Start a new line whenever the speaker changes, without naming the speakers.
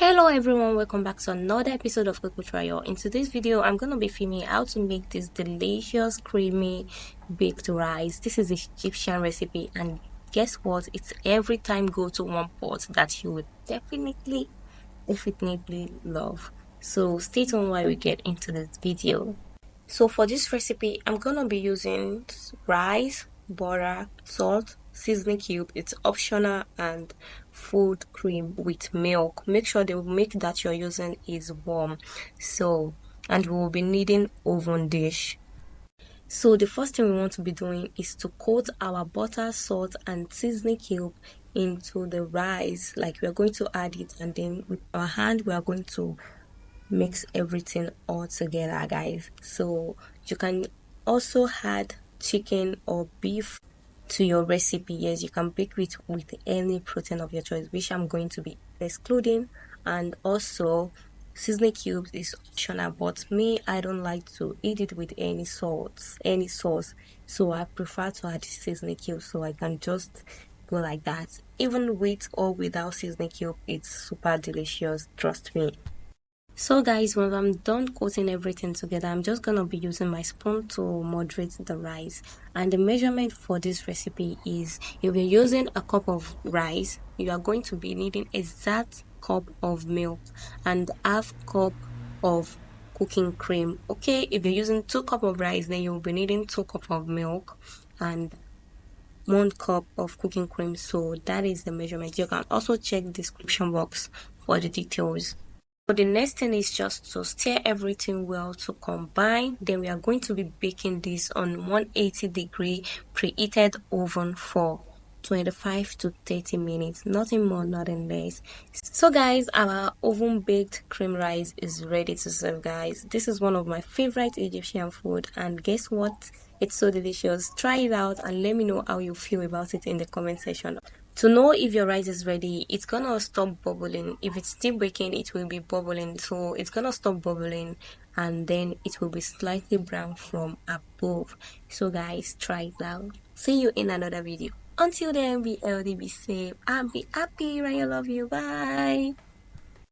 Hello everyone, welcome back to another episode of Cook with Rayo. In today's video, I'm going to be filming how to make this delicious creamy baked rice. This is Egyptian recipe, and guess what? It's every time go to one pot that you would definitely love. So stay tuned while we get into this video. So for this recipe, I'm gonna be using rice, butter, salt, seasoning cube, it's optional, and food cream with milk. Make sure the milk that you're using is warm. And we will be needing oven dish. So the first thing we want to be doing is to coat our butter, salt, and seasoning cube into the rice. Like we are going to add it, and then with our hand we are going to mix everything all together, guys. So you can also add chicken or beef to your recipe. Yes, you can bake it with any protein of your choice, which I'm going to be excluding. And also seasoning cubes is optional, but me, I don't like to eat it with any sauce, so I prefer to add seasoning cubes, so I can just go like that. Even with or without seasoning cube, it's super delicious, trust me. So guys, when I'm done coating everything together, I'm just gonna be using my spoon to moderate the rice. And the measurement for this recipe is, if you're using a cup of rice, you are going to be needing exact cup of milk and half cup of cooking cream. Okay, if you're using 2 cup of rice, then you'll be needing 2 cup of milk and 1 cup of cooking cream. So that is the measurement. You can also check the description box for the details. So the next thing is just to stir everything well to combine. Then we are going to be baking this on 180-degree preheated oven for 25 to 30 minutes, nothing more, nothing less. So guys, our oven baked cream rice is ready to serve, guys. This is one of my favorite Egyptian food, and guess what? It's so delicious. Try it out and let me know how you feel about it in the comment section. To know if your rice is ready, it's gonna stop bubbling. If it's still baking, it will be bubbling. So it's gonna stop bubbling, and then it will be slightly brown from above. So guys, try it out. See you in another video. Until then, be healthy, be safe, and be happy. I love you. Bye.